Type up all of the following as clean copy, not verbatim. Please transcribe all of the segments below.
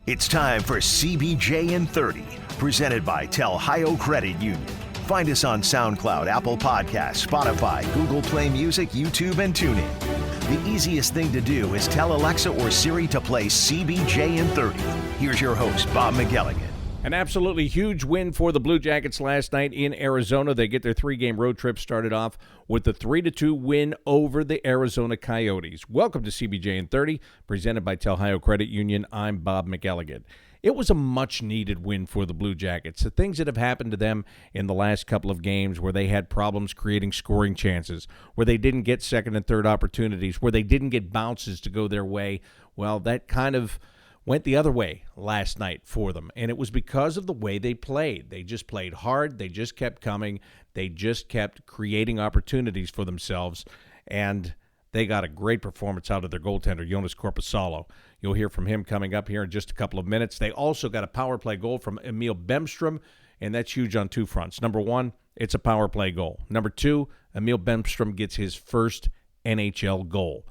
It's time for CBJ in 30, presented by Telhio Credit Union. Find us on SoundCloud, Apple Podcasts, Spotify, Google Play Music, YouTube, and TuneIn. The easiest thing to do is tell Alexa or Siri to play CBJ in 30. Here's your host, Bob McElligott. An absolutely huge win for the Blue Jackets last night in Arizona. They get their three-game road trip started off with the 3-2 win over the Arizona Coyotes. Welcome to CBJ in 30, presented by Telhio Credit Union. I'm Bob McElligott. It was a much-needed win for the Blue Jackets. The things that have happened to them in the last couple of games where they had problems creating scoring chances, where they didn't get second and third opportunities, where they didn't get bounces to go their way, well, that kind of went the other way last night for them, and it was because of the way they played. They just played hard. They just kept coming. They just kept creating opportunities for themselves, and they got a great performance out of their goaltender, Jonas Korpisalo. You'll hear from him coming up here in just a couple of minutes. They also got a power play goal from Emil Bem Sturm, and that's huge on two fronts. Number one, it's a power play goal. Number two, Emil Bem Sturm gets his first NHL goal.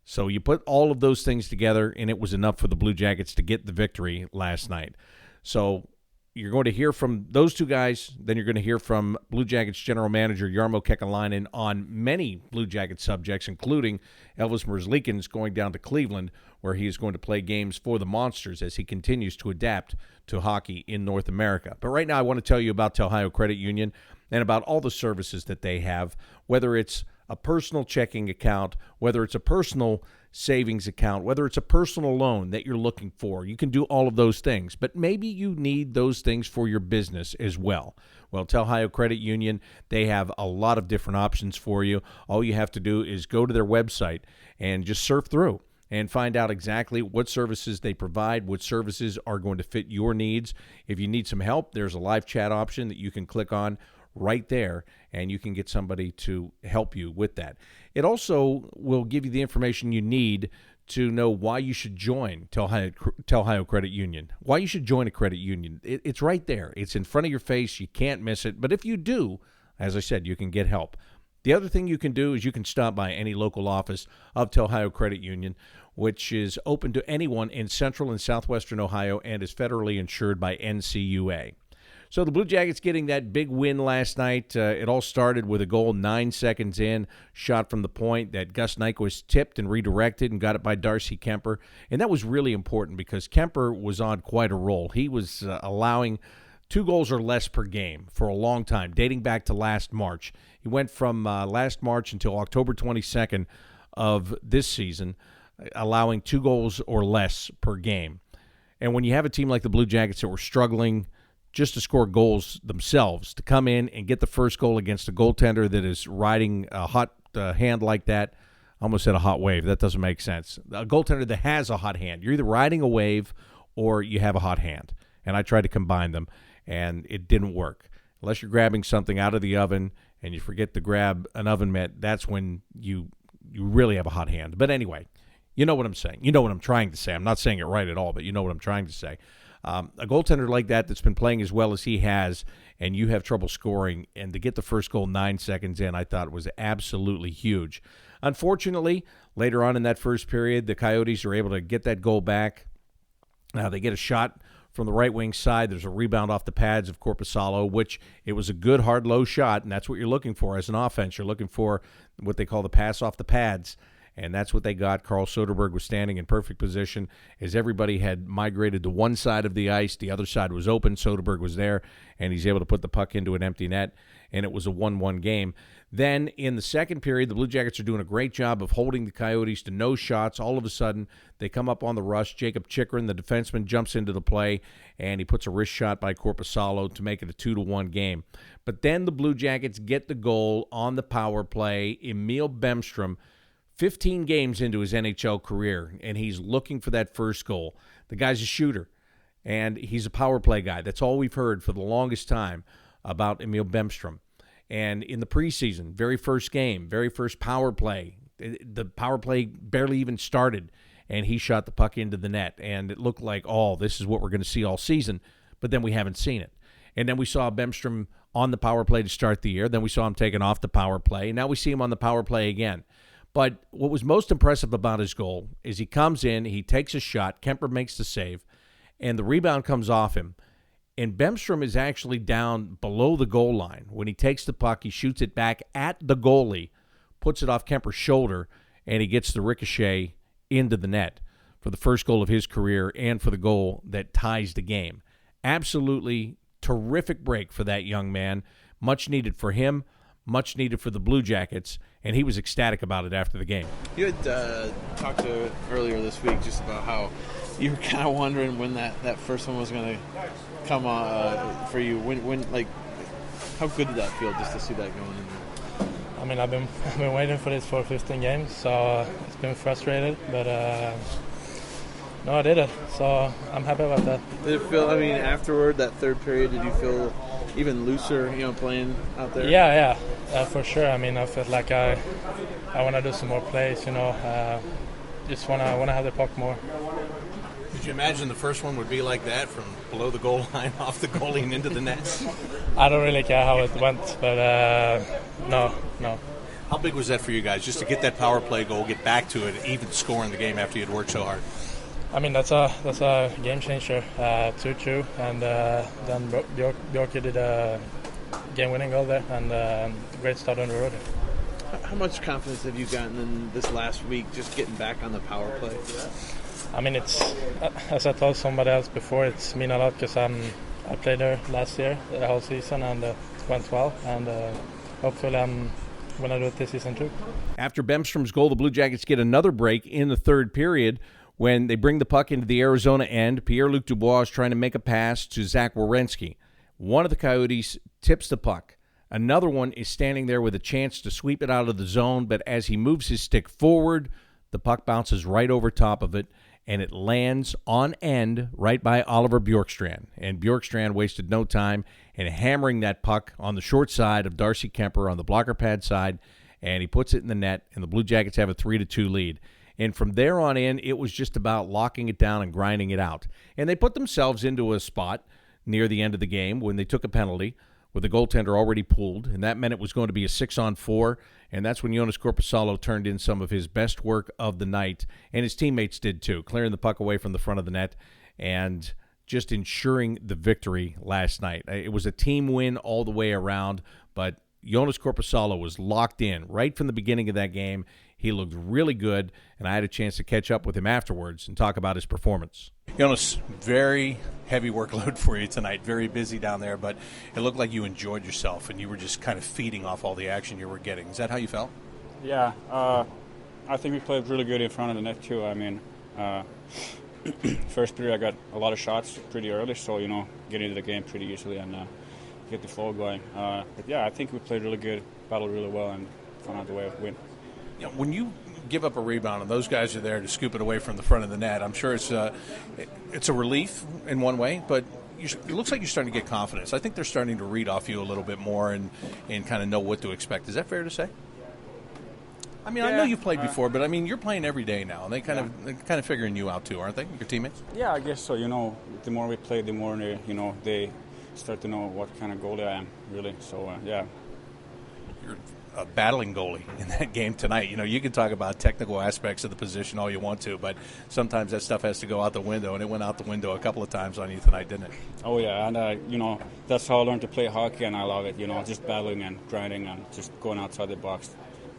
So you put all of those things together, and it was enough for the Blue Jackets to get the victory last night. So you're going to hear from those two guys. Then you're going to hear from Blue Jackets general manager Jarmo Kekalainen on many Blue Jackets subjects, including Elvis Merzlikins going down to Cleveland, where he is going to play games for the Monsters as he continues to adapt to hockey in North America. But right now I want to tell you about Telhio Credit Union and about all the services that they have, whether it's a personal checking account, whether it's a personal savings account, whether it's a personal loan that you're looking for. You can do all of those things, but maybe you need those things for your business as well. Well, Telhio Credit Union, they have a lot of different options for you. All you have to do is go to their website and just surf through and find out exactly what services they provide, what services are going to fit your needs. If you need some help, there's a live chat option that you can click on right there, and you can get somebody to help you with that. It also will give you the information you need to know why you should join Telhio Credit Union, why you should join a credit union. It's right there. It's in front of your face. You can't miss it. But if you do, as I said, you can get help. The other thing you can do is you can stop by any local office of Telhio Credit Union, which is open to anyone in central and southwestern Ohio and is federally insured by NCUA. So the Blue Jackets getting that big win last night. It all started with a goal 9 seconds in, shot from the point that Gus Nyquist tipped and redirected and got it by Darcy Kemper. And that was really important because Kemper was on quite a roll. He was allowing 2 goals or less per game for a long time, dating back to last March. He went from last March until October 22nd of this season, allowing 2 goals or less per game. And when you have a team like the Blue Jackets that were struggling just to score goals themselves, to come in and get the first goal against a goaltender that is riding a hot hand like that. I almost said a hot wave. That doesn't make sense. A goaltender that has a hot hand. You're either riding a wave or you have a hot hand. And I tried to combine them, and it didn't work. Unless you're grabbing something out of the oven and you forget to grab an oven mitt, that's when you really have a hot hand. But anyway, you know what I'm saying. You know what I'm trying to say. I'm not saying it right at all, but you know what I'm trying to say. A goaltender like that's been playing as well as he has, and you have trouble scoring, and to get the first goal 9 seconds in, I thought was absolutely huge. Unfortunately, later on in that first period, the Coyotes are able to get that goal back. They get a shot from the right wing side. There's a rebound off the pads of Korpisalo, which it was a good, hard, low shot, and that's what you're looking for as an offense. You're looking for what they call the pass off the pads. And that's what they got. Carl Soderberg was standing in perfect position as everybody had migrated to one side of the ice. The other side was open. Soderberg was there, and he's able to put the puck into an empty net, and it was a 1-1 game. Then in the second period, the Blue Jackets are doing a great job of holding the Coyotes to no shots. All of a sudden, they come up on the rush. Jacob Chychrun, the defenseman, jumps into the play, and he puts a wrist shot by Korpisalo to make it a 2-1 game. But then the Blue Jackets get the goal on the power play. Emil Bem Sturm, 15 games into his NHL career, and he's looking for that first goal. The guy's a shooter, and he's a power play guy. That's all we've heard for the longest time about Emil Bem Sturm. And in the preseason, very first game, very first power play, the power play barely even started, and he shot the puck into the net. And it looked like, oh, this is what we're going to see all season, but then we haven't seen it. And then we saw Bem Sturm on the power play to start the year. Then we saw him taken off the power play. Now we see him on the power play again. But what was most impressive about his goal is he comes in, he takes a shot, Kemper makes the save, and the rebound comes off him. And Bem Sturm is actually down below the goal line. When he takes the puck, he shoots it back at the goalie, puts it off Kemper's shoulder, and he gets the ricochet into the net for the first goal of his career and for the goal that ties the game. Absolutely terrific break for that young man. Much needed for him, much needed for the Blue Jackets, and he was ecstatic about it after the game. You had talked to earlier this week just about how you were kind of wondering when that first one was going to come for you. When like, how good did that feel just to see that going in there? I mean, I've been waiting for this for 15 games, so it's been frustrated, but no, I did it, so I'm happy about that. Did it feel? I mean, afterward, that third period, did you feel even looser, playing out there? Yeah, for sure. I mean, I felt like I want to do some more plays, just want to have the puck more. Did you imagine the first one would be like that, from below the goal line, off the goalie and into the net? I don't really care how it went, but no. How big was that for you guys, just to get that power play goal, get back to it, even score in the game after you'd worked so hard? I mean, that's a game changer, 2-2, and then Bjorky did a game-winning goal there, and great start on the road. How much confidence have you gotten in this last week, just getting back on the power play? I mean, it's, as I told somebody else before, it's mean a lot because I played there last year, the whole season, and it went well, and hopefully I'm going to do it this season too. After Bem Sturm's goal, the Blue Jackets get another break in the third period when they bring the puck into the Arizona end. Pierre-Luc Dubois is trying to make a pass to Zach Werenski. One of the Coyotes tips the puck. Another one is standing there with a chance to sweep it out of the zone, but as he moves his stick forward, the puck bounces right over top of it, and it lands on end right by Oliver Bjorkstrand. And Bjorkstrand wasted no time in hammering that puck on the short side of Darcy Kemper on the blocker pad side, and he puts it in the net, and the Blue Jackets have a 3-2 lead. And from there on in, it was just about locking it down and grinding it out. And they put themselves into a spot near the end of the game when they took a penalty with the goaltender already pulled, and that meant it was going to be a 6-on-4, and that's when Joonas Korpisalo turned in some of his best work of the night, and his teammates did too, clearing the puck away from the front of the net and just ensuring the victory last night. It was a team win all the way around, but Joonas Korpisalo was locked in right from the beginning of that game. He looked really good, and I had a chance to catch up with him afterwards and talk about his performance. Joonas, very heavy workload for you tonight, very busy down there, but it looked like you enjoyed yourself and you were just kind of feeding off all the action you were getting. Is that how you felt? Yeah, I think we played really good in front of the net too. I mean, first period I got a lot of shots pretty early, so, get into the game pretty easily and get the flow going. But yeah, I think we played really good, battled really well, and found out the way to win. When you give up a rebound and those guys are there to scoop it away from the front of the net, I'm sure it's a relief in one way, but it looks like you're starting to get confidence. I think they're starting to read off you a little bit more and kind of know what to expect. Is that fair to say? I mean, yeah, I know you've played before, but I mean, you're playing every day now, and they're kind of figuring you out too, aren't they, your teammates? Yeah, I guess so. The more we play, the more they start to know what kind of goalie I am, really. So yeah. You're a battling goalie in that game tonight. You can talk about technical aspects of the position all you want to, but sometimes that stuff has to go out the window, and it went out the window a couple of times on you tonight, didn't it? Oh, yeah, and, that's how I learned to play hockey, and I love it, just battling and grinding and just going outside the box,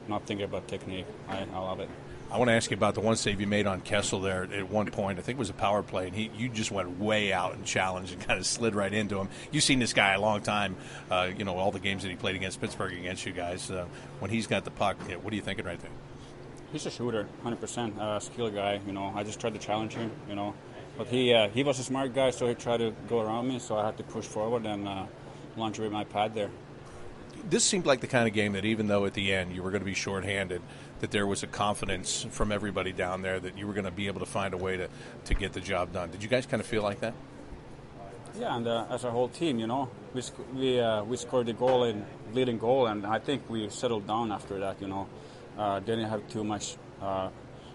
not thinking about technique. I love it. I want to ask you about the one save you made on Kessel there at one point. I think it was a power play, and you just went way out and challenged and kind of slid right into him. You've seen this guy a long time, all the games that he played against Pittsburgh against you guys. When he's got the puck, what are you thinking right there? He's a shooter, 100%, skilled guy. I just tried to challenge him, But he was a smart guy, so he tried to go around me, so I had to push forward and launch with my pad there. This seemed like the kind of game that even though at the end you were going to be shorthanded, that there was a confidence from everybody down there that you were going to be able to find a way to get the job done. Did you guys kind of feel like that? Yeah, and as a whole team, we scored the leading goal, and I think we settled down after that, Didn't have too much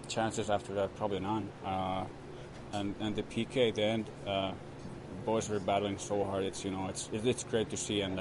chances after that, probably none. And the PK at the end, boys were battling so hard. It's great to see, and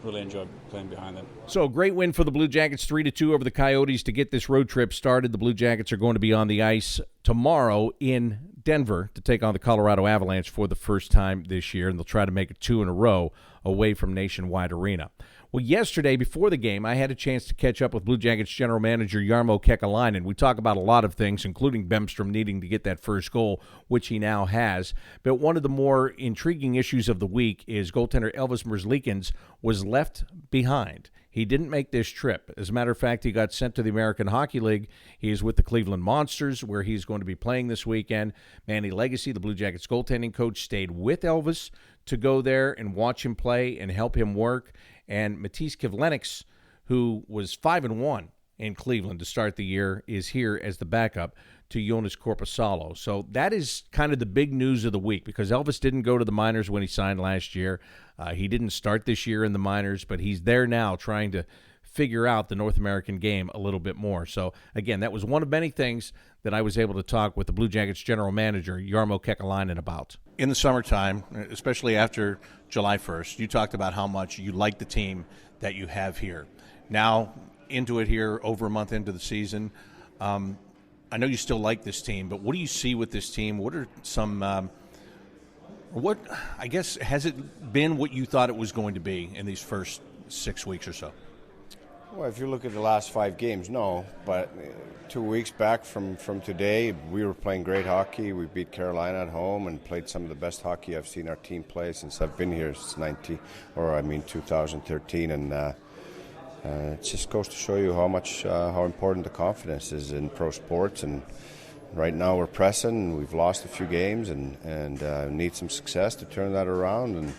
really enjoy playing behind them. So a great win for the Blue Jackets, 3-2 over the Coyotes to get this road trip started. The Blue Jackets are going to be on the ice tomorrow in Denver to take on the Colorado Avalanche for the first time this year, and they'll try to make it 2 in a row away from Nationwide Arena. Well, yesterday, before the game, I had a chance to catch up with Blue Jackets general manager Jarmo Kekalainen. We talk about a lot of things, including Bem Sturm needing to get that first goal, which he now has. But one of the more intriguing issues of the week is goaltender Elvis Merzlikins was left behind. He didn't make this trip. As a matter of fact, he got sent to the American Hockey League. He is with the Cleveland Monsters, where he's going to be playing this weekend. Manny Legacy, the Blue Jackets goaltending coach, stayed with Elvis to go there and watch him play and help him work. And Matisse Kivlenieks, who was 5-1 in Cleveland to start the year, is here as the backup to Jonas Korpisalo. So that is kind of the big news of the week, because Elvis didn't go to the minors when he signed last year. He didn't start this year in the minors, but he's there now trying to figure out the North American game a little bit more. So, again, that was one of many things that I was able to talk with the Blue Jackets general manager, Jarmo Kekalainen, about. In the summertime, especially after July 1st, you talked about how much you like the team that you have here. Now, into it here, over a month into the season, I know you still like this team, but what do you see with this team? What are some I guess, has it been what you thought it was going to be in these first 6 weeks or so? Well, if you look at the last 5 games, no. But 2 weeks back from today, we were playing great hockey. We beat Carolina at home and played some of the best hockey I've seen our team play since I've been here since 2013. And it just goes to show you how important the confidence is in pro sports. And right now we're pressing. We've lost a few games and need some success to turn that around. And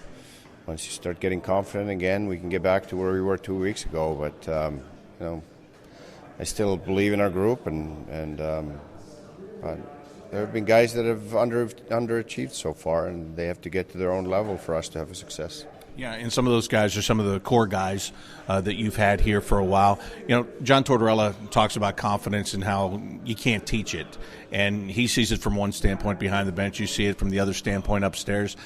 once you start getting confident again, we can get back to where we were 2 weeks ago. But I still believe in our group, and there have been guys that have underachieved so far, and they have to get to their own level for us to have a success. Yeah, and some of those guys are some of the core guys that you've had here for a while. You know, John Tortorella talks about confidence and how you can't teach it. And he sees it from one standpoint behind the bench. You see it from the other standpoint upstairs.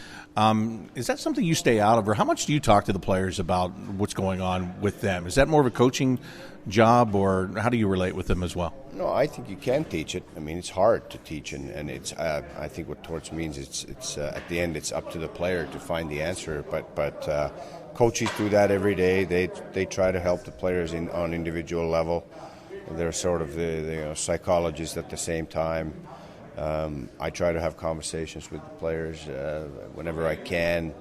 Is that something you stay out of, or how much do you talk to the players about what's going on with them? Is that more of a coaching job, or how do you relate with them as well? No, I think you can teach it. I mean, it's hard to teach, and it's. I think what Torts means it's at the end it's up to the player to find the answer. But coaches do that every day. They try to help the players on individual level. They're sort of the psychologists at the same time. I try to have conversations with the players whenever I can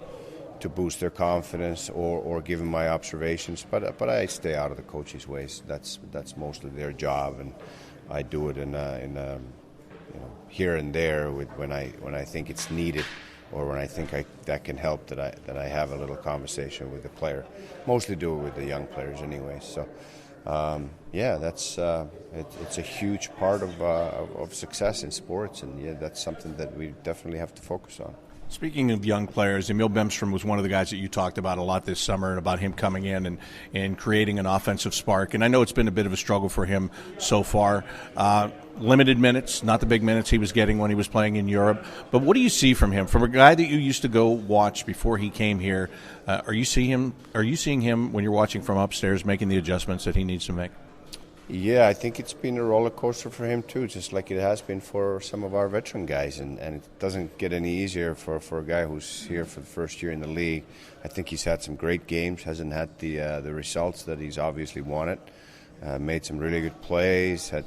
to boost their confidence or give them my observations. But I stay out of the coaches' ways. That's mostly their job, and I do it in here and there when I think it's needed, or when I think that can help. That I have a little conversation with the player. Mostly do it with the young players anyway. So. That's it's a huge part of success in sports, and that's something that we definitely have to focus on. Speaking of young players, Emil Bem Sturm was one of the guys that you talked about a lot this summer, and about him coming in and creating an offensive spark. And I know it's been a bit of a struggle for him so far. Limited minutes, not the big minutes he was getting when he was playing in Europe. But what do you see from him? From a guy that you used to go watch before he came here, are you seeing him when you're watching from upstairs making the adjustments that he needs to make? Yeah, I think it's been a roller coaster for him too, just like it has been for some of our veteran guys, and it doesn't get any easier for a guy who's here for the first year in the league. I think he's had some great games, hasn't had the results that he's obviously wanted. Made some really good plays, had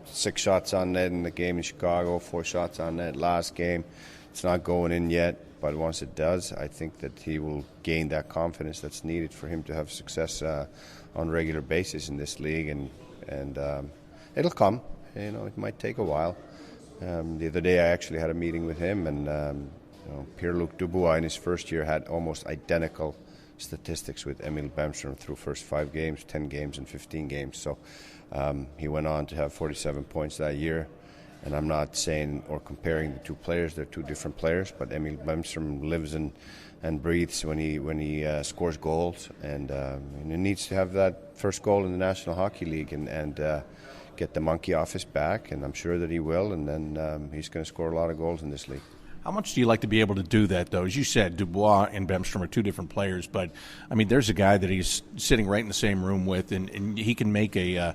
6 shots on net in the game in Chicago, 4 shots on net last game. It's not going in yet, but once it does, I think that he will gain that confidence that's needed for him to have success on a regular basis in this league, and it'll come. It might take a while. The other day I actually had a meeting with him, and Pierre-Luc Dubois in his first year had almost identical statistics with Emil Bem Sturm through first 5 games, 10 games, and 15 games. So he went on to have 47 points that year. And I'm not saying or comparing the two players; they're two different players. But Emil Bem Sturm lives and breathes when he scores goals, and he needs to have that first goal in the National Hockey League and get the monkey off his back. And I'm sure that he will. And then he's going to score a lot of goals in this league. How much do you like to be able to do that, though? As you said, Dubois and Bem Sturm are two different players, but, I mean, there's a guy that he's sitting right in the same room with, and he can make a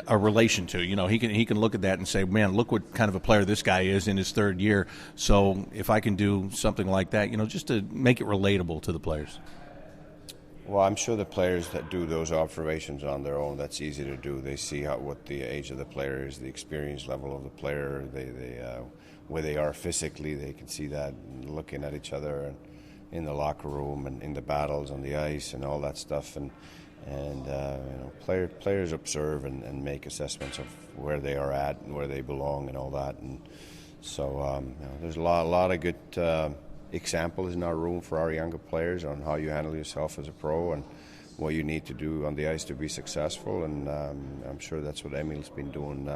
relation to. You know, he can look at that and say, man, look what kind of a player this guy is in his third year. So if I can do something like that, you know, just to make it relatable to the players. Well, I'm sure the players that do those observations on their own, that's easy to do. They see what the age of the player is, the experience level of the player, where they are physically. They can see that looking at each other and in the locker room and in the battles on the ice and all that stuff. And you know, players observe and make assessments of where they are at and where they belong and all that. And so you know, there's a lot of good examples in our room for our younger players on how you handle yourself as a pro and what you need to do on the ice to be successful. And I'm sure that's what Emil's been doing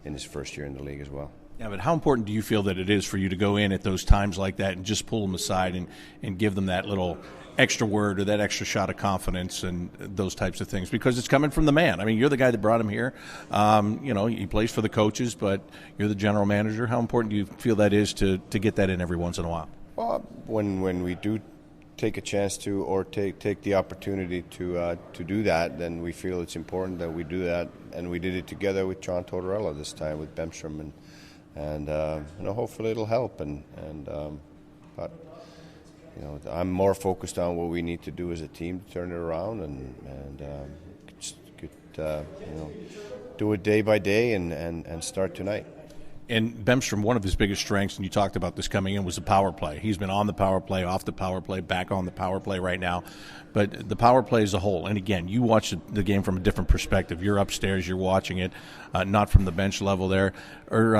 in his first year in the league as well. Yeah, but how important do you feel that it is for you to go in at those times like that and just pull them aside and give them that little extra word or that extra shot of confidence and those types of things? Because it's coming from the man. I mean, you're the guy that brought him here. You know, he plays for the coaches, but you're the general manager. How important do you feel that is to get that in every once in a while? Well, when we do take a chance to or take the opportunity to do that, then we feel it's important that we do that. And we did it together with John Tortorella this time with Bem Sturm, and you know, hopefully it'll help. But you know, I'm more focused on what we need to do as a team to turn it around, and you know, do it day by day and start tonight. And Bem Sturm, one of his biggest strengths, and you talked about this coming in, was the power play. He's been on the power play, off the power play, back on the power play right now. But the power play as a whole, and again, you watch the game from a different perspective. You're upstairs, you're watching it, not from the bench level there. Or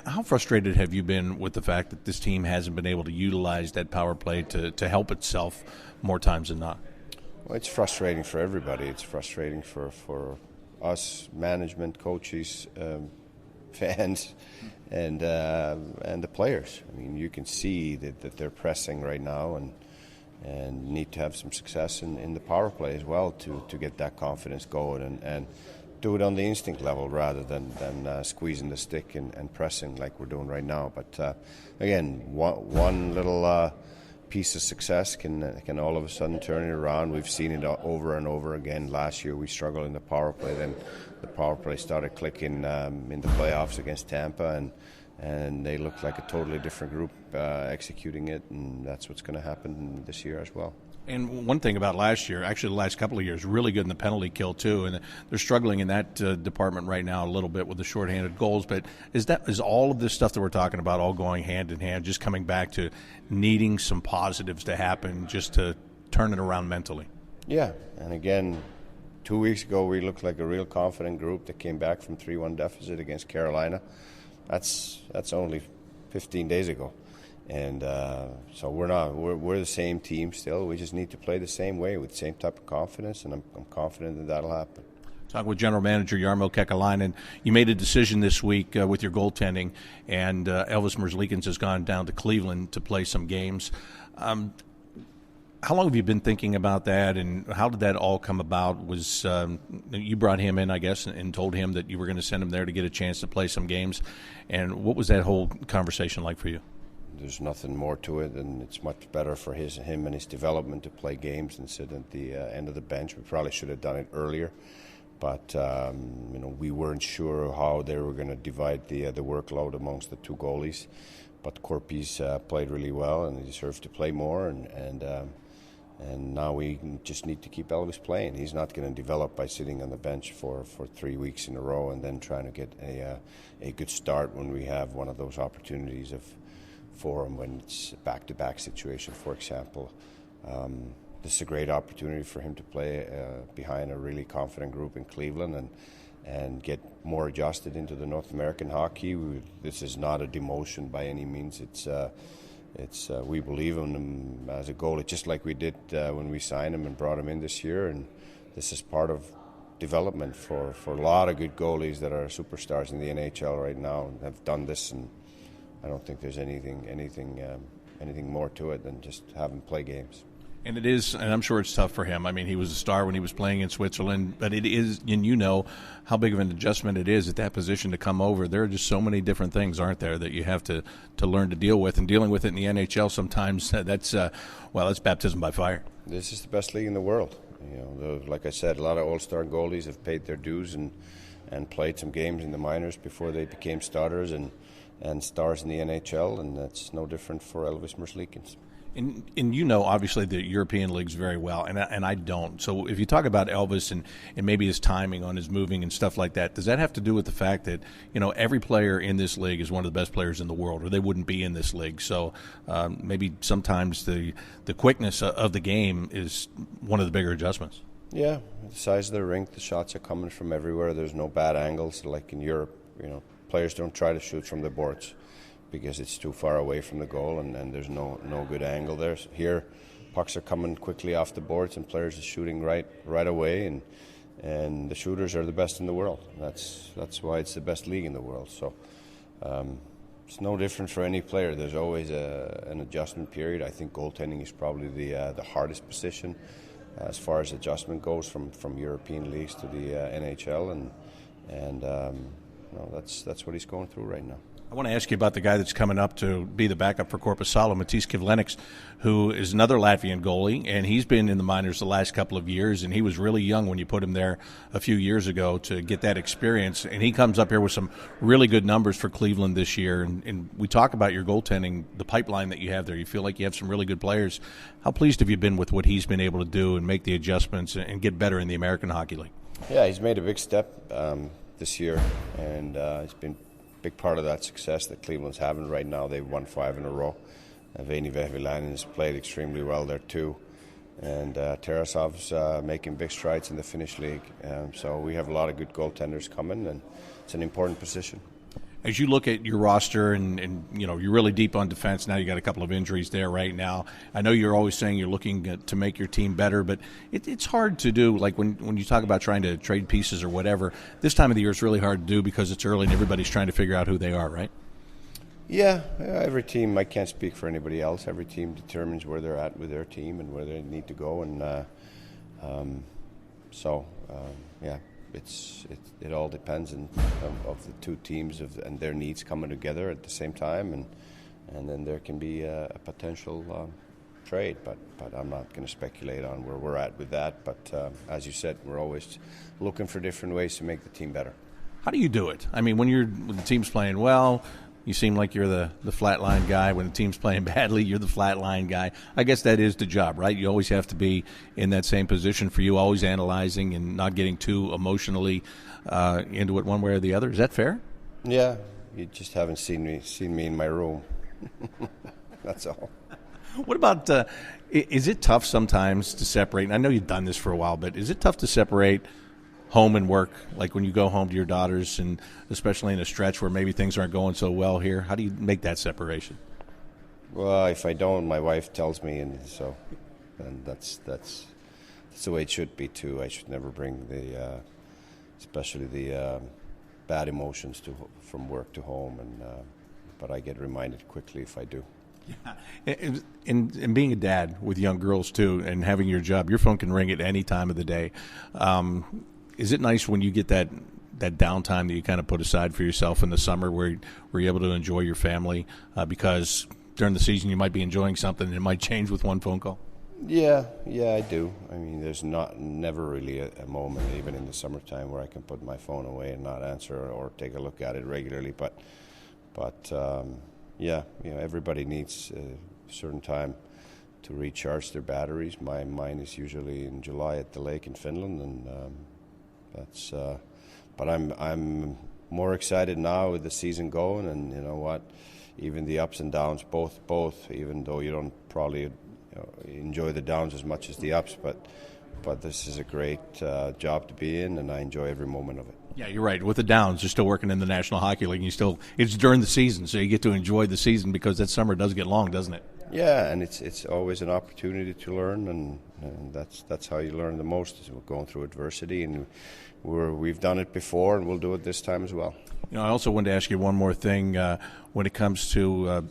how frustrated have you been with the fact that this team hasn't been able to utilize that power play to help itself more times than not? Well, it's frustrating for everybody. It's frustrating for us, management, coaches, fans, and the players. I mean, you can see that they're pressing right now and need to have some success in the power play as well to get that confidence going and do it on the instinct level rather than squeezing the stick and pressing like we're doing right now. But again, one little piece of success can all of a sudden turn it around. We've seen it over and over again. Last year we struggled in the power play, then the power play started clicking in the playoffs against Tampa, and they looked like a totally different group executing it, and that's what's going to happen this year as well. And one thing about last year, actually the last couple of years, really good in the penalty kill too, and they're struggling in that department right now a little bit with the shorthanded goals. But is all of this stuff that we're talking about all going hand in hand, just coming back to needing some positives to happen just to turn it around mentally? Yeah, and again, 2 weeks ago we looked like a real confident group that came back from 3-1 deficit against Carolina. That's only 15 days ago. And so we're the same team still. We just need to play the same way with the same type of confidence, and I'm confident that that'll happen. Talking with General Manager Jarmo Kekalainen, you made a decision this week with your goaltending, and Elvis Merzlikins has gone down to Cleveland to play some games. How long have you been thinking about that, and how did that all come about? Was you brought him in, I guess, and told him that you were going to send him there to get a chance to play some games, and what was that whole conversation like for you? There's nothing more to it, and it's much better for him and his development to play games than sit at the end of the bench. We probably should have done it earlier, but you know, we weren't sure how they were going to divide the workload amongst the two goalies. But Corpy's played really well, and he deserved to play more, and now we just need to keep Elvis playing. He's not going to develop by sitting on the bench for 3 weeks in a row and then trying to get a good start when we have one of those opportunities for him when it's a back-to-back situation, for example. This is a great opportunity for him to play behind a really confident group in Cleveland and get more adjusted into the North American hockey. This is not a demotion by any means. It's we believe in him as a goalie, just like we did when we signed him and brought him in this year. And this is part of development for a lot of good goalies that are superstars in the NHL right now and have done this. And I don't think there's anything more to it than just have him play games. And it is, and I'm sure it's tough for him. I mean, he was a star when he was playing in Switzerland, but it is, and you know how big of an adjustment it is at that position to come over. There are just so many different things, aren't there, that you have to learn to deal with. And dealing with it in the NHL sometimes, that's baptism by fire. This is the best league in the world. Like I said, a lot of all-star goalies have paid their dues and played some games in the minors before they became starters and stars in the NHL, and that's no different for Elvis Merzlikins. And you know, obviously, the European leagues very well, and I don't. So if you talk about Elvis and maybe his timing on his moving and stuff like that, does that have to do with the fact that, every player in this league is one of the best players in the world, or they wouldn't be in this league? So maybe sometimes the quickness of the game is one of the bigger adjustments. Yeah, the size of the rink, the shots are coming from everywhere. There's no bad angles like in Europe. Players don't try to shoot from the boards because it's too far away from the goal, and there's no good angle there. So here, pucks are coming quickly off the boards, and players are shooting right away, and the shooters are the best in the world. That's why it's the best league in the world. So it's no different for any player. There's always an adjustment period. I think goaltending is probably the hardest position as far as adjustment goes from European leagues to the NHL, and that's what he's going through right now. I want to ask you about the guy that's coming up to be the backup for Korpisalo, Matīs Kivlenieks, who is another Latvian goalie, and he's been in the minors the last couple of years, and he was really young when you put him there a few years ago to get that experience, and he comes up here with some really good numbers for Cleveland this year, and we talk about your goaltending, the pipeline that you have there. You feel like you have some really good players. How pleased have you been with what he's been able to do and make the adjustments and get better in the American Hockey League? Yeah, he's made a big step this year, and it's been big part of that success that Cleveland's having right now. They've won 5 in a row. Veini Vehviläinen has played extremely well there too, and Tarasov's making big strides in the Finnish league. So we have a lot of good goaltenders coming, and it's an important position. As you look at your roster and you're really deep on defense now, you got a couple of injuries there right now. I know you're always saying you're looking to make your team better, but it's hard to do. Like when you talk about trying to trade pieces or whatever, this time of the year it's really hard to do because it's early and everybody's trying to figure out who they are, right? Yeah, every team, I can't speak for anybody else. Every team determines where they're at with their team and where they need to go, and It all depends of the two teams and their needs coming together at the same time, and then there can be a potential trade. But I'm not going to speculate on where we're at with that. But as you said, we're always looking for different ways to make the team better. How do you do it? I mean, when the team's playing well, you seem like you're the flatline guy. When the team's playing badly, you're the flatline guy. I guess that is the job, right? You always have to be in that same position for you, always analyzing and not getting too emotionally into it one way or the other. Is that fair? Yeah, you just haven't seen me in my room. That's all. What about, is it tough sometimes to separate? And I know you've done this for a while, but is it tough to separate home and work, like when you go home to your daughters, and especially in a stretch where maybe things aren't going so well here? How do you make that separation? Well, if I don't, my wife tells me, and that's the way it should be too. I should never bring especially the bad emotions from work to home, but I get reminded quickly if I do. Yeah, and being a dad with young girls too, and having your job, your phone can ring at any time of the day. Is it nice when you get that downtime that you kind of put aside for yourself in the summer, where you're able to enjoy your family? Because during the season you might be enjoying something and it might change with one phone call. Yeah, I do. I mean, there's never really a moment, even in the summertime, where I can put my phone away and not answer or take a look at it regularly. But everybody needs a certain time to recharge their batteries. Mine is usually in July at the lake in Finland, and but I'm more excited now with the season going, and you know what, even the ups and downs, both. Even though you don't probably enjoy the downs as much as the ups, but this is a great job to be in, and I enjoy every moment of it. Yeah, you're right. With the downs, you're still working in the National Hockey League. It's during the season, so you get to enjoy the season, because that summer does get long, doesn't it? Yeah, and it's always an opportunity to learn, and that's how you learn the most, is going through adversity, and we've done it before, and we'll do it this time as well. I also wanted to ask you one more thing when it comes to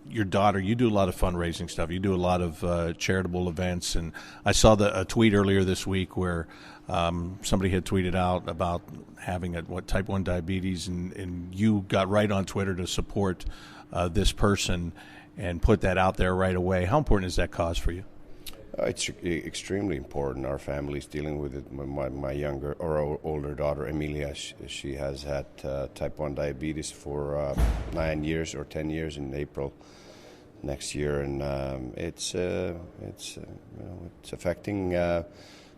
your daughter, you do a lot of fundraising stuff. You do a lot of charitable events, and I saw a tweet earlier this week where somebody had tweeted out about having type 1 diabetes, and you got right on Twitter to support this person and put that out there right away. How important is that cause for you? It's extremely important. Our family's dealing with it. My younger or older daughter, Emilia, she has had type 1 diabetes for 9 years or 10 years in April next year, and it's affecting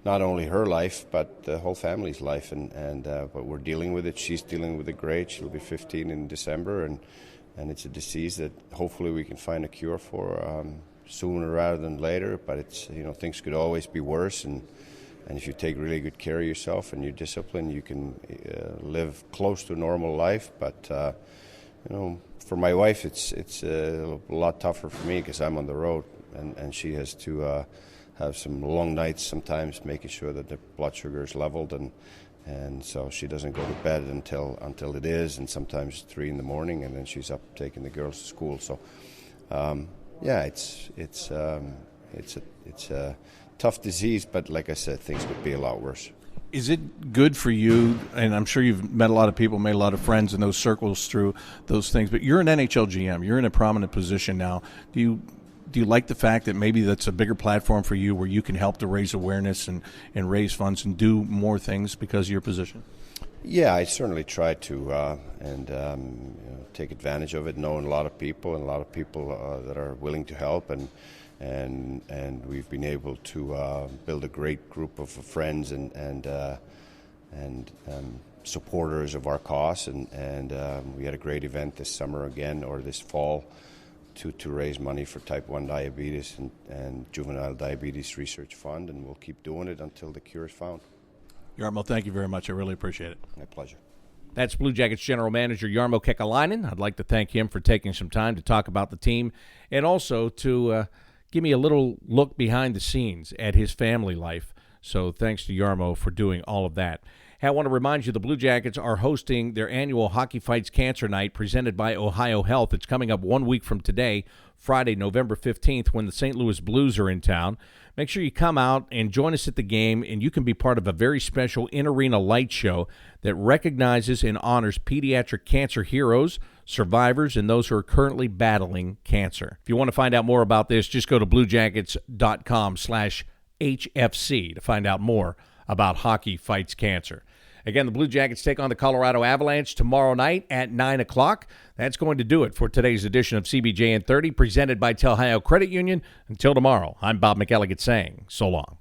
not only her life but the whole family's life. But we're dealing with it. She's dealing with it great. She'll be 15 in December, and it's a disease that hopefully we can find a cure for. Sooner rather than later, but it's things could always be worse, and if you take really good care of yourself and you're disciplined, you can live close to a normal life. But for my wife, it's a lot tougher for me because I'm on the road, and she has to have some long nights sometimes, making sure that the blood sugar is leveled, and so she doesn't go to bed until it is, and sometimes 3 in the morning, and then she's up taking the girls to school. So. Yeah, it's a tough disease, but like I said, things could be a lot worse. Is it good for you, and I'm sure you've met a lot of people, made a lot of friends in those circles through those things, but you're an NHL GM. You're in a prominent position now. Do you like the fact that maybe that's a bigger platform for you where you can help to raise awareness and raise funds and do more things because of your position? Yeah, I certainly try to take advantage of it, knowing a lot of people that are willing to help, and we've been able to build a great group of friends and supporters of our cause, and we had a great event this summer again, or this fall, to raise money for type 1 diabetes and juvenile diabetes research fund, and we'll keep doing it until the cure is found. Jarmo, thank you very much. I really appreciate it. My pleasure. That's Blue Jackets General Manager Jarmo Kekalainen. I'd like to thank him for taking some time to talk about the team and also to give me a little look behind the scenes at his family life. So thanks to Jarmo for doing all of that. Hey, I want to remind you the Blue Jackets are hosting their annual Hockey Fights Cancer Night presented by Ohio Health. It's coming up 1 week from today, Friday, November 15th, when the St. Louis Blues are in town. Make sure you come out and join us at the game, and you can be part of a very special in-arena light show that recognizes and honors pediatric cancer heroes, survivors, and those who are currently battling cancer. If you want to find out more about this, just go to bluejackets.com/HFC to find out more about Hockey Fights Cancer. Again, the Blue Jackets take on the Colorado Avalanche tomorrow night at 9 o'clock. That's going to do it for today's edition of CBJ in 30, presented by Ohio Credit Union. Until tomorrow, I'm Bob McElligott saying so long.